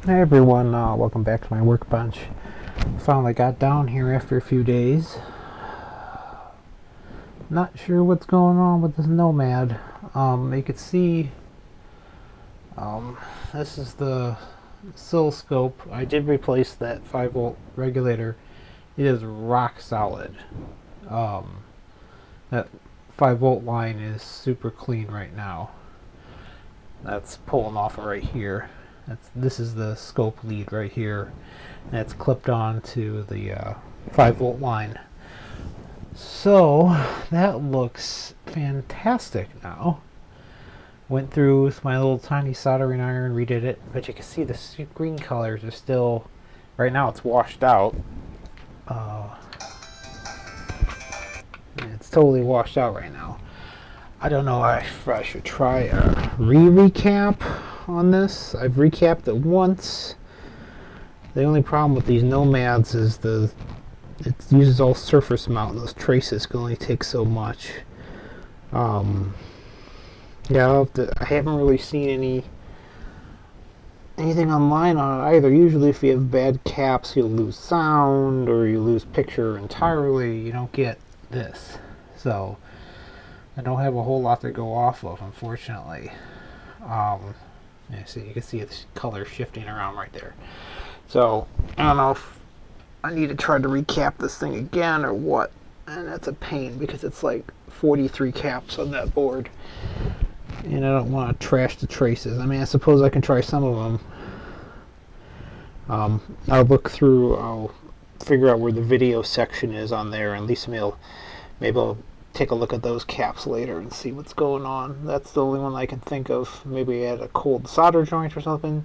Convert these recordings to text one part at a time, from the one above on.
Hey everyone, welcome back to my workbench. Finally got down here after a few days. Not sure what's going on with this Nomad. You can see this is the oscilloscope. I did replace that 5-volt regulator. It is rock solid. That 5-volt line is super clean right now. That's pulling off right here. This is the scope lead right here. That's clipped on to the 5-volt line. So that looks fantastic now. Went through with my little tiny soldering iron, redid it, but you can see the screen colors are still, right now it's washed out. It's totally washed out right now. I don't know if I should try a recap on this. I've recapped it once. The only problem with these Nomads is it uses all surface mount, and those traces can only take so much. Yeah, I haven't really seen anything online on it either. Usually if you have bad caps, you'll lose sound or you lose picture entirely. You don't get this. So I don't have a whole lot to go off of, unfortunately. Yeah, see, you can see the color shifting around right there. So I don't know if I need to try to recap this thing again or what. And that's a pain because it's like 43 caps on that board. And I don't want to trash the traces. I mean, I suppose I can try some of them. I'll look through, I'll figure out where the video section is on there, and at least maybe I'll take a look at those caps later and see what's going on. That's the only one I can think of. Maybe I had a cold solder joint or something.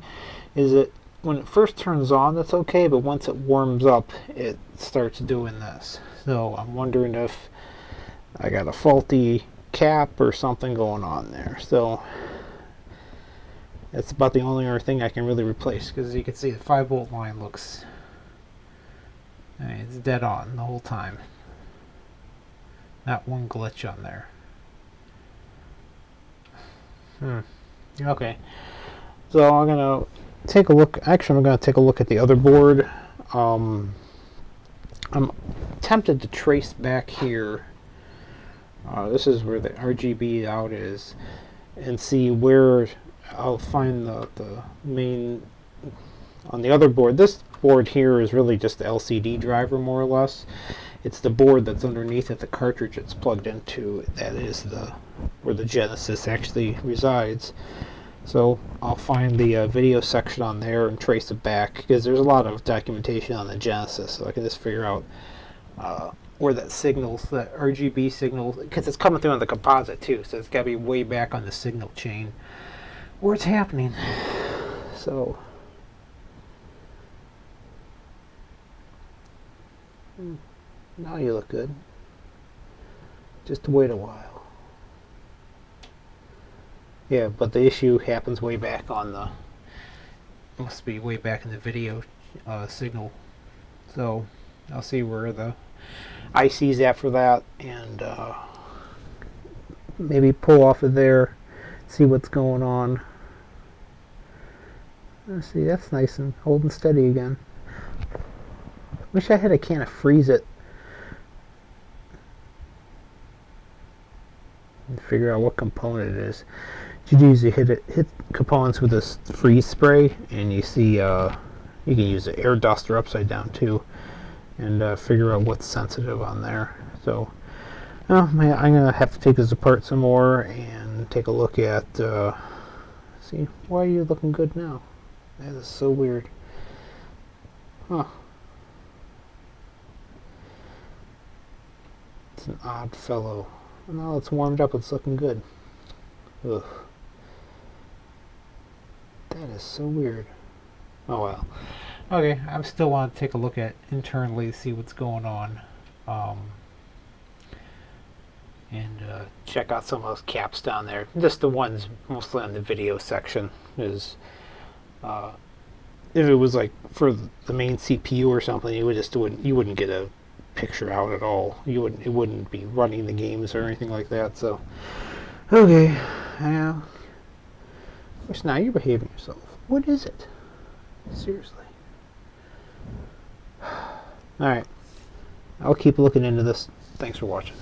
Is it when it first turns on, that's okay, but once it warms up, it starts doing this. So I'm wondering if I got a faulty cap or something going on there. So that's about the only other thing I can really replace, because as you can see, the 5-volt line looks, I mean, it's dead on the whole time. Not one glitch on there. Okay. So I'm gonna take a look. Actually, I'm gonna take a look at the other board. I'm tempted to trace back here. This is where the RGB out is, and see where I'll find the main on the other board. This board here is really just the LCD driver, more or less. It's the board that's underneath it, the cartridge it's plugged into. That is where the Genesis actually resides. So I'll find the video section on there and trace it back, because there's a lot of documentation on the Genesis, so I can just figure out where that signals, that RGB signal, because it's coming through on the composite too, so it's got to be way back on the signal chain where it's happening. So now you look good. Just wait a while. Yeah, but the issue happens way back on the, must be way back in the video signal. So I'll see where the IC's at for that, and maybe pull off of there, see what's going on. Let's see, that's nice and holding steady again. Wish I had a can of Freeze It and figure out what component it is. You usually hit components with this freeze spray, and you see you can use the air duster upside down too, and figure out what's sensitive on there. So I'm gonna have to take this apart some more and take a look at see, why are you looking good now? That is so weird. Huh. It's an odd fellow. Now it's warmed up, it's looking good. Ugh. That is so weird. Oh well. Okay, I still want to take a look at internally, see what's going on. And check out some of those caps down there. Just the ones mostly on the video section. Is if it was like for the main CPU or something, you wouldn't get a picture out at all. It wouldn't be running the games or anything like that. So okay, yeah. Of course, now you're behaving yourself. What is it? Seriously. Alright. I'll keep looking into this. Thanks for watching.